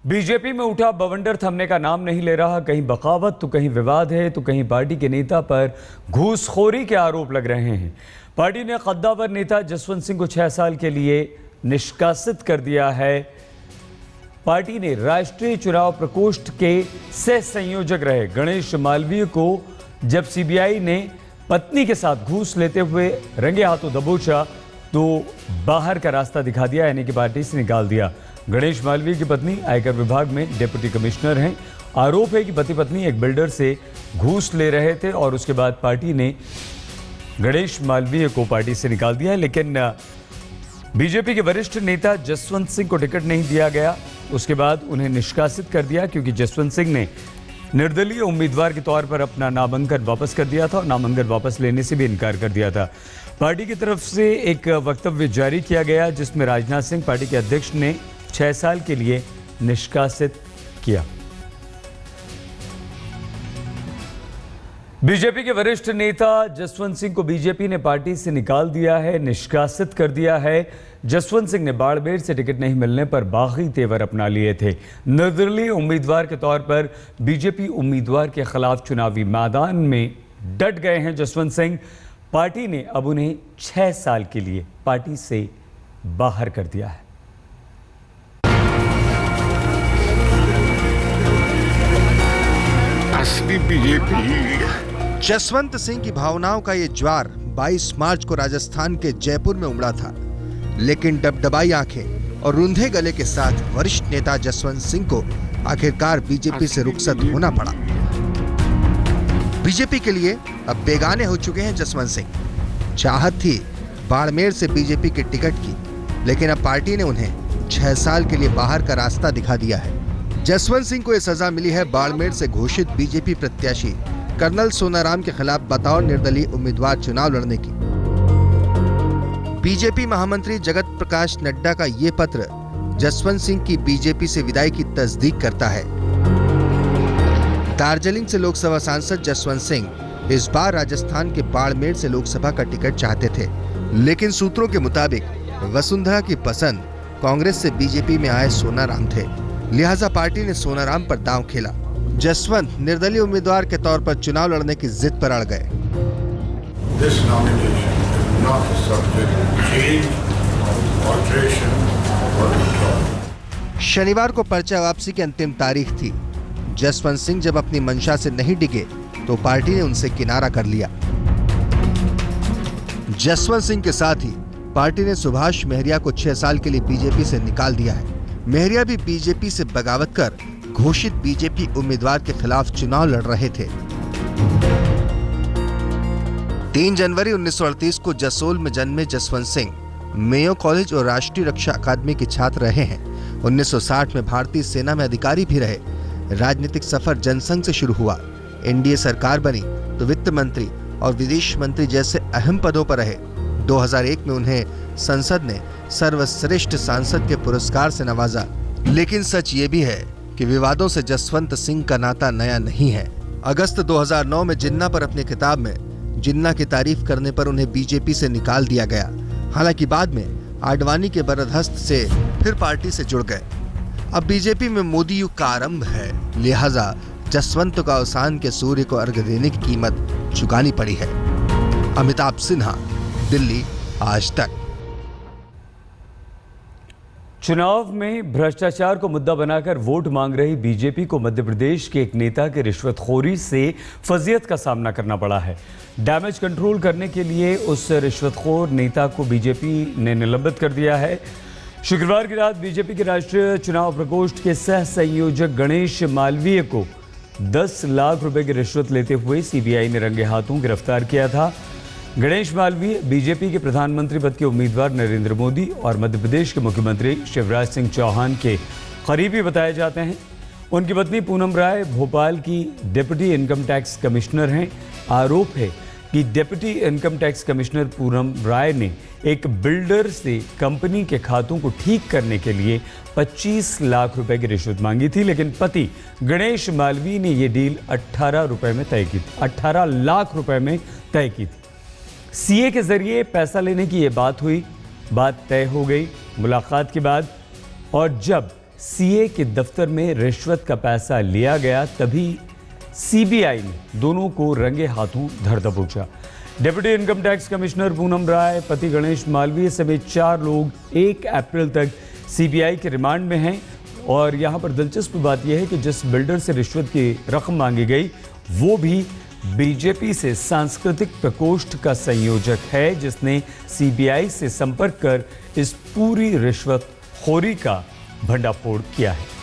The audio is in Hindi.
बीजेपी में उठा बवंडर थमने का नाम नहीं ले रहा। कहीं बगावत तो कहीं विवाद है तो कहीं पार्टी के नेता पर घूसखोरी के आरोप लग रहे हैं। पार्टी ने कद्दावर नेता जसवंत सिंह को 6 साल के लिए निष्कासित कर दिया है। पार्टी ने राष्ट्रीय चुनाव प्रकोष्ठ के सह संयोजक रहे गणेश मालवीय को जब सीबीआई ने पत्नी के साथ घूस लेते हुए रंगे हाथों दबोचा तो बाहर का रास्ता दिखा दिया, यानी कि पार्टी से निकाल दिया। गणेश मालवीय की पत्नी आयकर विभाग में डिप्टी कमिश्नर हैं। आरोप है कि पति पत्नी एक बिल्डर से घूस ले रहे थे और उसके बाद पार्टी ने गणेश मालवीय को पार्टी से निकाल दिया। लेकिन बीजेपी के वरिष्ठ नेता जसवंत सिंह को टिकट नहीं दिया गया। उसके बाद उन्हें निष्कासित कर दिया क्योंकि जसवंत सिंह ने निर्दलीय उम्मीदवार के तौर पर अपना नामांकन वापस कर दिया था और नामांकन वापस लेने से भी इनकार कर दिया था। पार्टी की तरफ से एक वक्तव्य जारी किया गया जिसमें राजनाथ सिंह पार्टी के अध्यक्ष ने 6 साल के लिए निष्कासित किया। बीजेपी के वरिष्ठ नेता जसवंत सिंह को बीजेपी ने पार्टी से निकाल दिया है, निष्कासित कर दिया है। जसवंत सिंह ने बाड़मेर से टिकट नहीं मिलने पर बागी तेवर अपना लिए थे। निर्दलीय उम्मीदवार के तौर पर बीजेपी उम्मीदवार के खिलाफ चुनावी मैदान में डट गए हैं जसवंत सिंह। पार्टी ने अब उन्हें 6 साल के लिए पार्टी से बाहर कर दिया है। असली बीजेपी। जसवंत सिंह की भावनाओं का ये ज्वार 22 मार्च को राजस्थान के जयपुर में उमड़ा था, लेकिन डबडबाई आंखें और रुंधे गले के साथ वरिष्ठ नेता जसवंत सिंह को आखिरकार बीजेपी से रुखसत होना पड़ा। बीजेपी के लिए अब बेगाने हो चुके हैं जसवंत सिंह। चाहत थी बाड़मेर से बीजेपी के टिकट की, लेकिन अब पार्टी ने उन्हें 6 साल के लिए बाहर का रास्ता दिखा दिया है। जसवंत सिंह को यह सजा मिली है बाड़मेर से घोषित बीजेपी प्रत्याशी कर्नल सोनाराम के खिलाफ बतौर निर्दलीय उम्मीदवार चुनाव लड़ने की। बीजेपी महामंत्री जगत प्रकाश नड्डा का ये पत्र जसवंत सिंह की बीजेपी से विदाई की तस्दीक करता है। दार्जिलिंग से लोकसभा सांसद जसवंत सिंह इस बार राजस्थान के बाड़मेर से लोकसभा का टिकट चाहते थे, लेकिन सूत्रों के मुताबिक वसुंधरा की पसंद कांग्रेस से बीजेपी में आए सोनाराम थे, लिहाजा पार्टी ने सोनाराम पर दांव खेला। जसवंत निर्दलीय उम्मीदवार के तौर पर चुनाव लड़ने की जिद पर अड़ गए। शनिवार को पर्चा वापसी की अंतिम तारीख थी। जसवंत सिंह जब अपनी मंशा से नहीं डिगे तो पार्टी ने उनसे किनारा कर लिया। जसवंत सिंह के साथ ही पार्टी ने सुभाष मेहरिया को 6 साल के लिए बीजेपी से निकाल दिया है। मेहरिया भी बीजेपी से बगावत कर घोषित बीजेपी उम्मीदवार के खिलाफ चुनाव लड़ रहे थे। 3 जनवरी 1938 को जसोल में जन्मे जसवंत सिंह मेयो कॉलेज और राष्ट्रीय रक्षा अकादमी के छात्र रहे हैं। 1960 में भारतीय सेना में अधिकारी भी रहे। राजनीतिक सफर जनसंघ से शुरू हुआ। एनडीए सरकार बनी तो वित्त मंत्री और विदेश मंत्री जैसे अहम पदों पर रहे। 2001 में उन्हें संसद ने सर्वश्रेष्ठ सांसद के पुरस्कार से नवाजा। लेकिन सच ये भी है कि विवादों से जसवंत सिंह का नाता नया नहीं है। अगस्त 2009 में जिन्ना पर अपनी किताब में जिन्ना की तारीफ करने पर उन्हें बीजेपी से निकाल दिया गया। हालांकि बाद में आडवाणी के बरदहस्त से फिर पार्टी से जुड़ गए। अब बीजेपी में मोदी युग का आरंभ है, लिहाजा जसवंत को अवसान के सूर्य को अर्घ्य देने की कीमत चुकानी पड़ी है। अमिताभ सिन्हा, दिल्ली, आज तक। चुनाव में भ्रष्टाचार को मुद्दा बनाकर वोट मांग रही बीजेपी को मध्य प्रदेश के एक नेता के रिश्वतखोरी से फजीयत का सामना करना पड़ा है। डैमेज कंट्रोल करने के लिए उस रिश्वतखोर नेता को बीजेपी ने निलंबित कर दिया है। शुक्रवार की रात बीजेपी के राष्ट्रीय चुनाव प्रकोष्ठ के सह संयोजक गणेश मालवीय को 10 लाख रुपए की रिश्वत लेते हुए सीबीआई ने रंगे हाथों गिरफ्तार किया था। गणेश मालवीय बीजेपी के प्रधानमंत्री पद के उम्मीदवार नरेंद्र मोदी और मध्य प्रदेश के मुख्यमंत्री शिवराज सिंह चौहान के करीबी बताए जाते हैं। उनकी पत्नी पूनम राय भोपाल की डिप्टी इनकम टैक्स कमिश्नर हैं। आरोप है कि deputy income tax commissioner Poonam Rai ने एक बिल्डर से कंपनी के खातों को ठीक करने के लिए 25 लाख रुपए की रिश्वत मांगी थी, लेकिन पति गणेश मालवीय ने यह डील 18 लाख रुपए में तय की थी। सीए के जरिए पैसा लेने की यह बात हुई। बात तय हो गई मुलाकात के बाद, और जब सीए के दफ्तर में रिश्वत का पैसा लिया गया, तभी सीबीआई ने दोनों को रंगे हाथों धर दबोचा। Deputy income tax commissioner Poonam Rai, पति गणेश मालवीय समेत 4 लोग 1 अप्रैल तक सीबीआई के रिमांड में हैं। और यहां पर दिलचस्प बात यह है कि जिस बिल्डर से रिश्वत की रकम मांगी गई वो भी बीजेपी से सांस्कृतिक प्रकोष्ठ का संयोजक है, जिसने सीबीआई से संपर्क कर इस पूरी रिश्वतखोरी का भंडाफोड़ किया है।